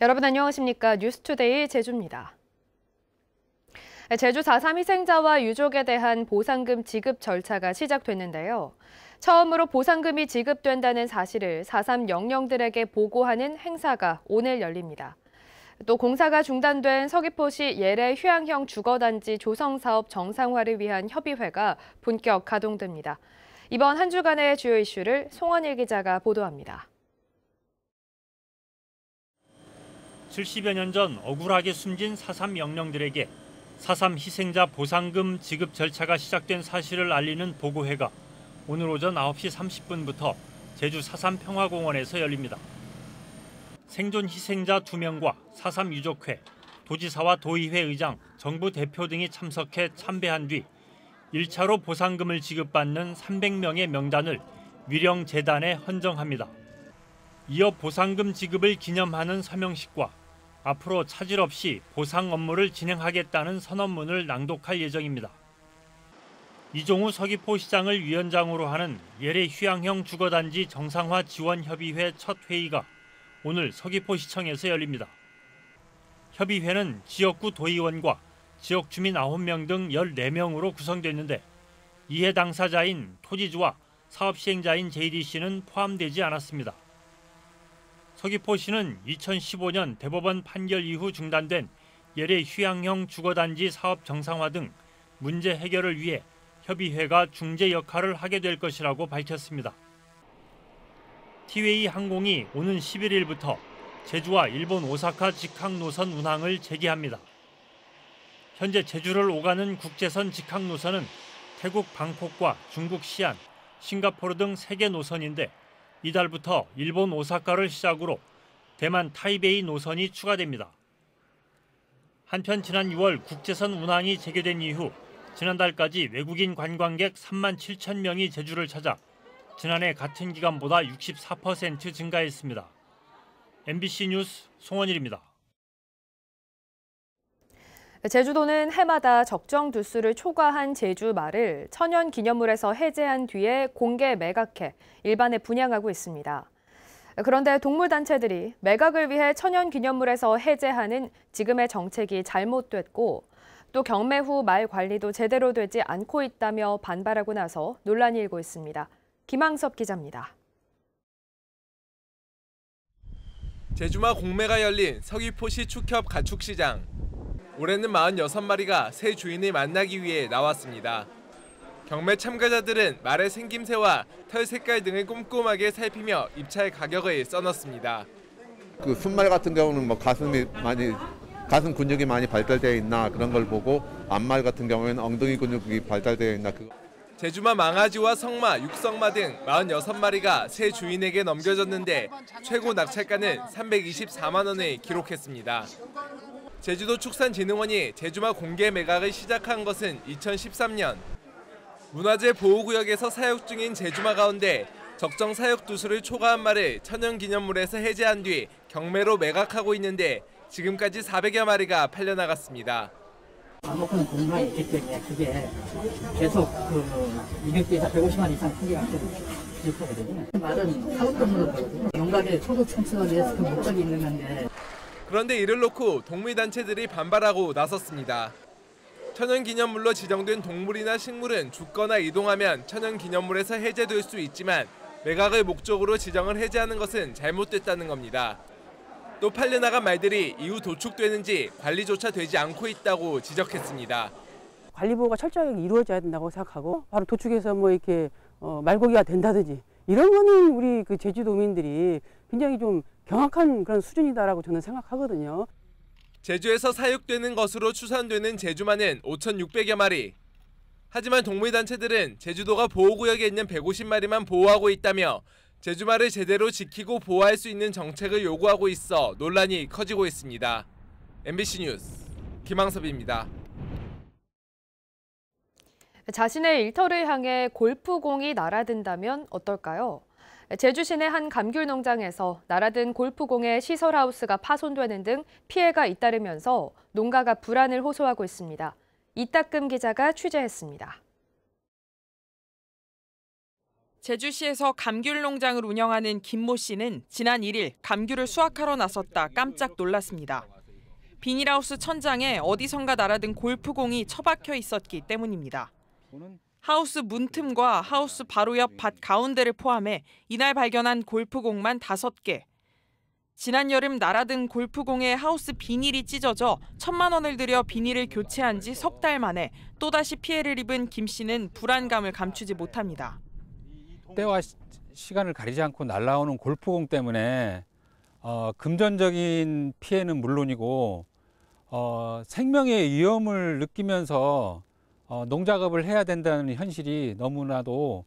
여러분 안녕하십니까? 뉴스투데이 제주입니다. 제주 4.3 희생자와 유족에 대한 보상금 지급 절차가 시작됐는데요. 처음으로 보상금이 지급된다는 사실을 4.3 영령들에게 보고하는 행사가 오늘 열립니다. 또 공사가 중단된 서귀포시 예래 휴양형 주거단지 조성사업 정상화를 위한 협의회가 본격 가동됩니다. 이번 한 주간의 주요 이슈를 송원일 기자가 보도합니다. 70여 년 전 억울하게 숨진 4.3 영령들에게 4.3 희생자 보상금 지급 절차가 시작된 사실을 알리는 보고회가 오늘 오전 9시 30분부터 제주 4.3 평화공원에서 열립니다. 생존 희생자 2명과 4.3 유족회, 도지사와 도의회 의장, 정부 대표 등이 참석해 참배한 뒤 1차로 보상금을 지급받는 300명의 명단을 위령재단에 헌정합니다. 이어 보상금 지급을 기념하는 서명식과 앞으로 차질 없이 보상 업무를 진행하겠다는 선언문을 낭독할 예정입니다. 이종우 서귀포시장을 위원장으로 하는 예래 휴양형 주거단지 정상화 지원협의회 첫 회의가 오늘 서귀포시청에서 열립니다. 협의회는 지역구 도의원과 지역 주민 9명 등 14명으로 구성됐는데 이해 당사자인 토지주와 사업 시행자인 JDC는 포함되지 않았습니다. 서귀포시는 2015년 대법원 판결 이후 중단된 예래 휴양형 주거단지 사업 정상화 등 문제 해결을 위해 협의회가 중재 역할을 하게 될 것이라고 밝혔습니다. 티웨이 항공이 오는 11일부터 제주와 일본 오사카 직항 노선 운항을 재개합니다. 현재 제주를 오가는 국제선 직항 노선은 태국 방콕과 중국 시안, 싱가포르 등 3개 노선인데 이달부터 일본 오사카를 시작으로 대만 타이베이 노선이 추가됩니다. 한편 지난 6월 국제선 운항이 재개된 이후 지난달까지 외국인 관광객 3만 7천 명이 제주를 찾아 지난해 같은 기간보다 64% 증가했습니다. MBC 뉴스 송원일입니다. 제주도는 해마다 적정 두수를 초과한 제주 말을 천연기념물에서 해제한 뒤에 공개 매각해 일반에 분양하고 있습니다. 그런데 동물단체들이 매각을 위해 천연기념물에서 해제하는 지금의 정책이 잘못됐고 또 경매 후 말 관리도 제대로 되지 않고 있다며 반발하고 나서 논란이 일고 있습니다. 김항섭 기자입니다. 제주마 공매가 열린 서귀포시 축협 가축시장. 올해는 46마리가 새 주인을 만나기 위해 나왔습니다. 경매 참가자들은 말의 생김새와 털 색깔 등을 꼼꼼하게 살피며 입찰 가격을 써놨습니다. 그 순말 같은 경우는 뭐 가슴 근육이 많이 발달되어 있나 그런 걸 보고 암말 같은 경우에는 엉덩이 근육이 발달되어 있나 제주마 망아지와 성마, 육성마 등 46마리가 새 주인에게 넘겨졌는데 최고 낙찰가는 324만 원을 기록했습니다. 제주도 축산진흥원이 제주마 공개 매각을 시작한 것은 2013년. 문화재 보호구역에서 사육 중인 제주마 가운데 적정 사육 두수를 초과한 말을 천연기념물에서 해제한 뒤 경매로 매각하고 있는데 지금까지 400여 마리가 팔려나갔습니다. 높은 공간이 있기 때문에 그게 계속 200개에서 150만 이상 크기가 부족하거든요. 말은 사육동물이거든요. 영각의 소득 창출을 위해서 그 목적이 있는 건데. 그런데 이를 놓고 동물단체들이 반발하고 나섰습니다. 천연기념물로 지정된 동물이나 식물은 죽거나 이동하면 천연기념물에서 해제될 수 있지만 매각을 목적으로 지정을 해제하는 것은 잘못됐다는 겁니다. 또 팔려나간 말들이 이후 도축되는지 관리조차 되지 않고 있다고 지적했습니다. 관리 보호가 철저하게 이루어져야 된다고 생각하고 바로 도축해서 뭐 이렇게 말고기가 된다든지 이런 거는 우리 그 제주도민들이 굉장히 좀 경악한 그런 수준이다라고 저는 생각하거든요. 제주에서 사육되는 것으로 추산되는 제주마는 5,600여 마리. 하지만 동물단체들은 제주도가 보호구역에 있는 150마리만 보호하고 있다며 제주마를 제대로 지키고 보호할 수 있는 정책을 요구하고 있어 논란이 커지고 있습니다. MBC 뉴스 김항섭입니다. 자신의 일터를 향해 골프공이 날아든다면 어떨까요? 제주 시내 한 감귤 농장에서 날아든 골프공에 시설하우스가 파손되는 등 피해가 잇따르면서 농가가 불안을 호소하고 있습니다. 이따금 기자가 취재했습니다. 제주시에서 감귤 농장을 운영하는 김모 씨는 지난 1일 감귤을 수확하러 나섰다 깜짝 놀랐습니다. 비닐하우스 천장에 어디선가 날아든 골프공이 처박혀 있었기 때문입니다. 하우스 문틈과 하우스 바로 옆 밭 가운데를 포함해 이날 발견한 골프공만 5개. 지난 여름 날아든 골프공에 하우스 비닐이 찢어져 1,000만 원을 들여 비닐을 교체한 지 석 달 만에 또다시 피해를 입은 김 씨는 불안감을 감추지 못합니다. 때와 시간을 가리지 않고 날아오는 골프공 때문에 금전적인 피해는 물론이고 생명의 위험을 느끼면서 농작업을 해야 된다는 현실이 너무나도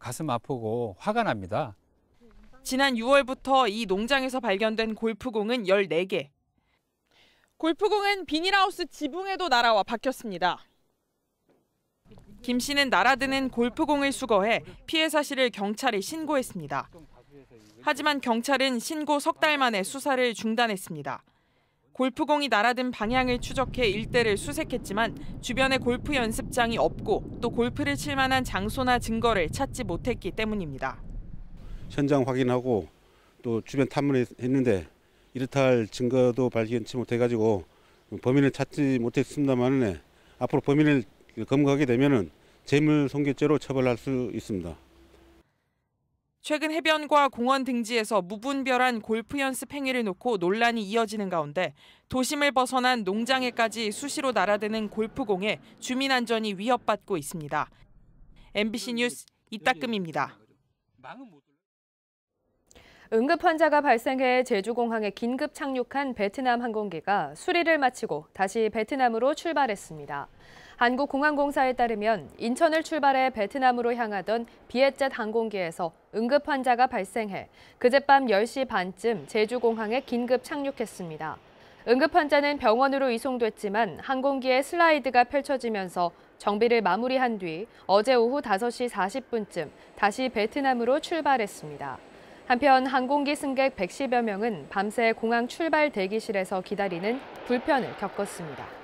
가슴 아프고 화가 납니다. 지난 6월부터 이 농장에서 발견된 골프공은 14개. 골프공은 비닐하우스 지붕에도 날아와 박혔습니다. 김 씨는 날아드는 골프공을 수거해 피해 사실을 경찰에 신고했습니다. 하지만 경찰은 신고 석 달 만에 수사를 중단했습니다. 골프공이 날아든 방향을 추적해 일대를 수색했지만 주변에 골프 연습장이 없고 또 골프를 칠 만한 장소나 증거를 찾지 못했기 때문입니다. 현장 확인하고 또 주변 탐문을 했는데 이렇다 할 증거도 발견치 못해가지고 범인을 찾지 못했습니다만 앞으로 범인을 검거하게 되면은 재물손괴죄로 처벌할 수 있습니다. 최근 해변과 공원 등지에서 무분별한 골프 연습 행위를 놓고 논란이 이어지는 가운데 도심을 벗어난 농장에까지 수시로 날아드는 골프공에 주민 안전이 위협받고 있습니다. MBC 뉴스 이따금입니다. 응급 환자가 발생해 제주공항에 긴급 착륙한 베트남 항공기가 수리를 마치고 다시 베트남으로 출발했습니다. 한국공항공사에 따르면 인천을 출발해 베트남으로 향하던 비에젯 항공기에서 응급 환자가 발생해 그젯밤 10시 반쯤 제주공항에 긴급 착륙했습니다. 응급 환자는 병원으로 이송됐지만 항공기의 슬라이드가 펼쳐지면서 정비를 마무리한 뒤 어제 오후 5시 40분쯤 다시 베트남으로 출발했습니다. 한편 항공기 승객 110여 명은 밤새 공항 출발 대기실에서 기다리는 불편을 겪었습니다.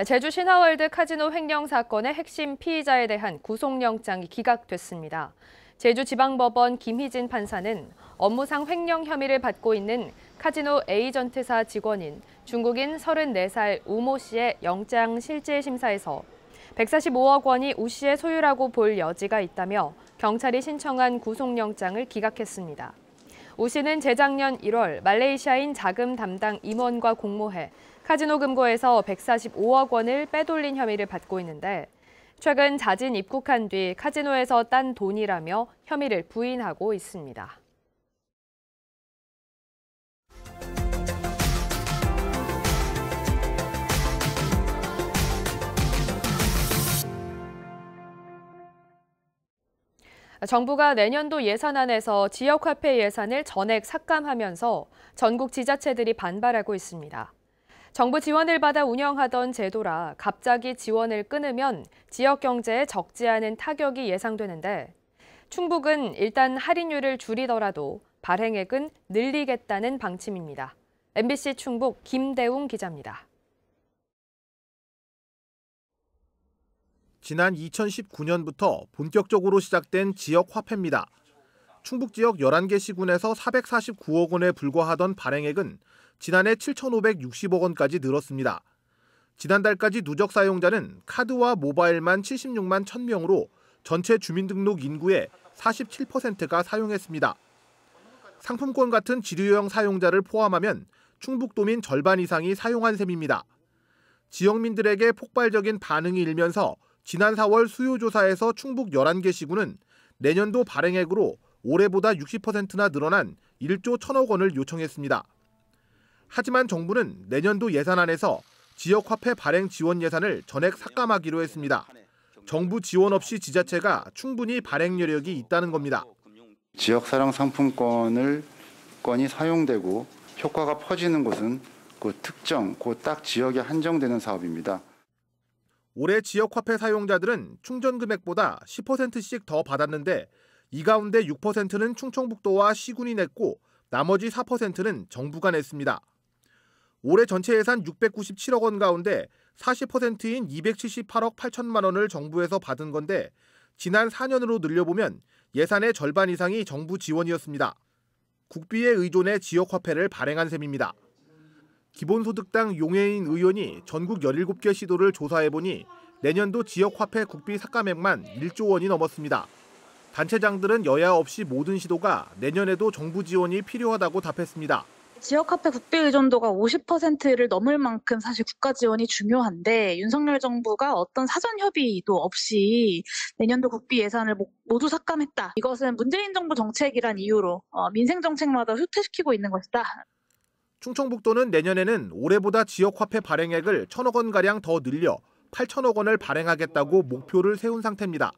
제주 신화월드 카지노 횡령 사건의 핵심 피의자에 대한 구속영장이 기각됐습니다. 제주지방법원 김희진 판사는 업무상 횡령 혐의를 받고 있는 카지노 에이전트사 직원인 중국인 34살 우모 씨의 영장 실질 심사에서 145억 원이 우 씨의 소유라고 볼 여지가 있다며 경찰이 신청한 구속영장을 기각했습니다. 우 씨는 재작년 1월 말레이시아인 자금 담당 임원과 공모해 카지노 금고에서 145억 원을 빼돌린 혐의를 받고 있는데 최근 자진 입국한 뒤 카지노에서 딴 돈이라며 혐의를 부인하고 있습니다. 정부가 내년도 예산안에서 지역화폐 예산을 전액 삭감하면서 전국 지자체들이 반발하고 있습니다. 정부 지원을 받아 운영하던 제도라 갑자기 지원을 끊으면 지역 경제에 적지 않은 타격이 예상되는데 충북은 일단 할인율을 줄이더라도 발행액은 늘리겠다는 방침입니다. MBC 충북 김대웅 기자입니다. 지난 2019년부터 본격적으로 시작된 지역 화폐입니다. 충북 지역 11개 시군에서 449억 원에 불과하던 발행액은 지난해 7,560억 원까지 늘었습니다. 지난달까지 누적 사용자는 카드와 모바일만 76만 1,000명으로 전체 주민등록 인구의 47%가 사용했습니다. 상품권 같은 지류형 사용자를 포함하면 충북도민 절반 이상이 사용한 셈입니다. 지역민들에게 폭발적인 반응이 일면서 지난 4월 수요조사에서 충북 11개 시군은 내년도 발행액으로 올해보다 60%나 늘어난 1조 1,000억 원을 요청했습니다. 하지만 정부는 내년도 예산안에서 지역화폐 발행 지원 예산을 전액 삭감하기로 했습니다. 정부 지원 없이 지자체가 충분히 발행 여력이 있다는 겁니다. 지역사랑 상품권이 사용되고 효과가 퍼지는 곳은 그 특정, 딱 지역에 한정되는 사업입니다. 올해 지역화폐 사용자들은 충전 금액보다 10%씩 더 받았는데 이 가운데 6%는 충청북도와 시군이 냈고 나머지 4%는 정부가 냈습니다. 올해 전체 예산 697억 원 가운데 40%인 278억 8천만 원을 정부에서 받은 건데 지난 4년으로 늘려보면 예산의 절반 이상이 정부 지원이었습니다. 국비에 의존해 지역화폐를 발행한 셈입니다. 기본소득당 용해인 의원이 전국 17개 시도를 조사해보니 내년도 지역화폐 국비 삭감액만 1조 원이 넘었습니다. 단체장들은 여야 없이 모든 시도가 내년에도 정부 지원이 필요하다고 답했습니다. 지역화폐 국비 의존도가 50%를 넘을 만큼 사실 국가 지원이 중요한데 윤석열 정부가 어떤 사전 협의도 없이 내년도 국비 예산을 모두 삭감했다. 이것은 문재인 정부 정책이란 이유로 민생 정책마다 후퇴시키고 있는 것이다. 충청북도는 내년에는 올해보다 지역화폐 발행액을 1,000억 원가량 더 늘려 8천억 원을 발행하겠다고 목표를 세운 상태입니다.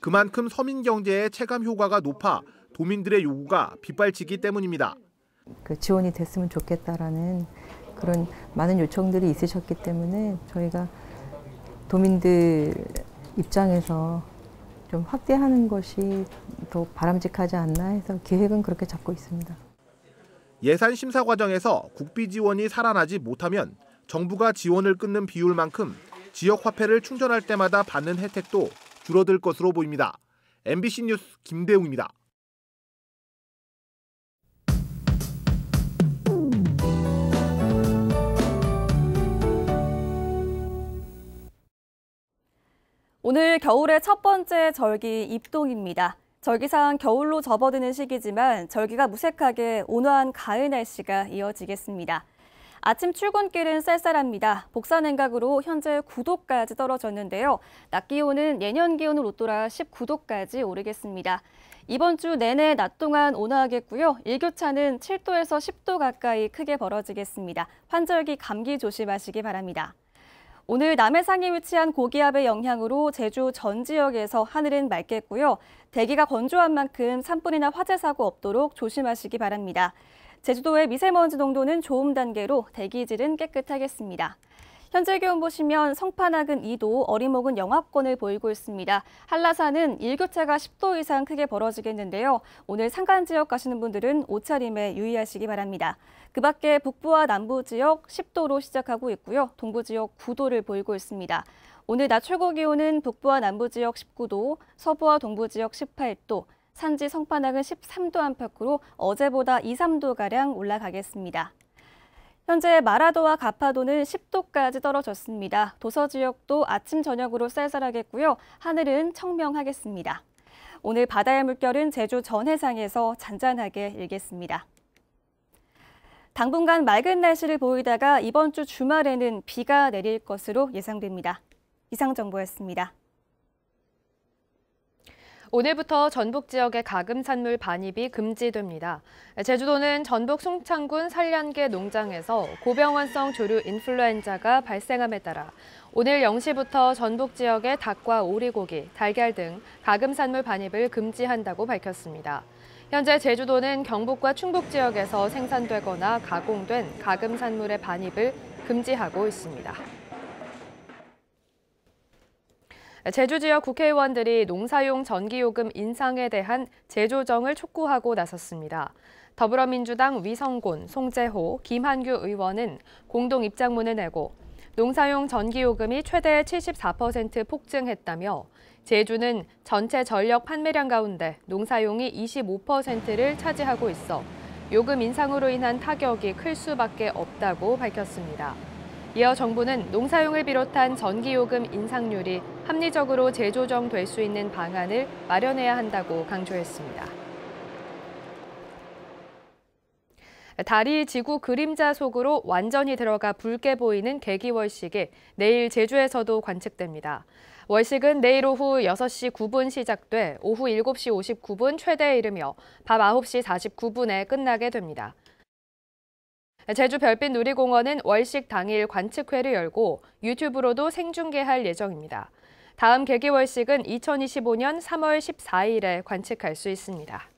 그만큼 서민 경제의 체감 효과가 높아 도민들의 요구가 빗발치기 때문입니다. 그 지원이 됐으면 좋겠다라는 그런 많은 요청들이 있으셨기 때문에 저희가 도민들 입장에서 좀 확대하는 것이 더 바람직하지 않나 해서 계획은 그렇게 잡고 있습니다. 예산 심사 과정에서 국비 지원이 살아나지 못하면 정부가 지원을 끊는 비율만큼 지역 화폐를 충전할 때마다 받는 혜택도 줄어들 것으로 보입니다. MBC 뉴스 김대웅입니다. 오늘 겨울의 첫 번째 절기 입동입니다. 절기상 겨울로 접어드는 시기지만 절기가 무색하게 온화한 가을 날씨가 이어지겠습니다. 아침 출근길은 쌀쌀합니다. 복사냉각으로 현재 9도까지 떨어졌는데요. 낮 기온은 예년 기온을 웃돌아 19도까지 오르겠습니다. 이번 주 내내 낮 동안 온화하겠고요. 일교차는 7도에서 10도 가까이 크게 벌어지겠습니다. 환절기 감기 조심하시기 바랍니다. 오늘 남해상에 위치한 고기압의 영향으로 제주 전 지역에서 하늘은 맑겠고요. 대기가 건조한 만큼 산불이나 화재 사고 없도록 조심하시기 바랍니다. 제주도의 미세먼지 농도는 좋음 단계로 대기질은 깨끗하겠습니다. 현재 기온 보시면 성판악은 2도, 어리목은 영하권을 보이고 있습니다. 한라산은 일교차가 10도 이상 크게 벌어지겠는데요. 오늘 산간 지역 가시는 분들은 옷차림에 유의하시기 바랍니다. 그 밖에 북부와 남부 지역 10도로 시작하고 있고요. 동부 지역 9도를 보이고 있습니다. 오늘 낮 최고 기온은 북부와 남부 지역 19도, 서부와 동부 지역 18도, 산지 성판악은 13도 안팎으로 어제보다 2, 3도가량 올라가겠습니다. 현재 마라도와 가파도는 10도까지 떨어졌습니다. 도서 지역도 아침 저녁으로 쌀쌀하겠고요. 하늘은 청명하겠습니다. 오늘 바다의 물결은 제주 전 해상에서 잔잔하게 일겠습니다. 당분간 맑은 날씨를 보이다가 이번 주 주말에는 비가 내릴 것으로 예상됩니다. 이상 정보였습니다. 오늘부터 전북 지역의 가금산물 반입이 금지됩니다. 제주도는 전북 송창군 산란계 농장에서 고병환성 조류 인플루엔자가 발생함에 따라 오늘 0시부터 전북 지역의 닭과 오리고기, 달걀 등 가금산물 반입을 금지한다고 밝혔습니다. 현재 제주도는 경북과 충북 지역에서 생산되거나 가공된 가금산물의 반입을 금지하고 있습니다. 제주 지역 국회의원들이 농사용 전기요금 인상에 대한 재조정을 촉구하고 나섰습니다. 더불어민주당 위성곤, 송재호, 김한규 의원은 공동 입장문을 내고 농사용 전기요금이 최대 74% 폭증했다며 제주는 전체 전력 판매량 가운데 농사용이 25%를 차지하고 있어 요금 인상으로 인한 타격이 클 수밖에 없다고 밝혔습니다. 이어 정부는 농사용을 비롯한 전기요금 인상률이 합리적으로 재조정될 수 있는 방안을 마련해야 한다고 강조했습니다. 달이 지구 그림자 속으로 완전히 들어가 붉게 보이는 개기월식이 내일 제주에서도 관측됩니다. 월식은 내일 오후 6시 9분 시작돼 오후 7시 59분 최대에 이르며 밤 9시 49분에 끝나게 됩니다. 제주 별빛 누리공원은 월식 당일 관측회를 열고 유튜브로도 생중계할 예정입니다. 다음 개기월식은 2025년 3월 14일에 관측할 수 있습니다.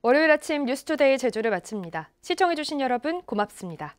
월요일 아침 뉴스투데이 제주를 마칩니다. 시청해주신 여러분 고맙습니다.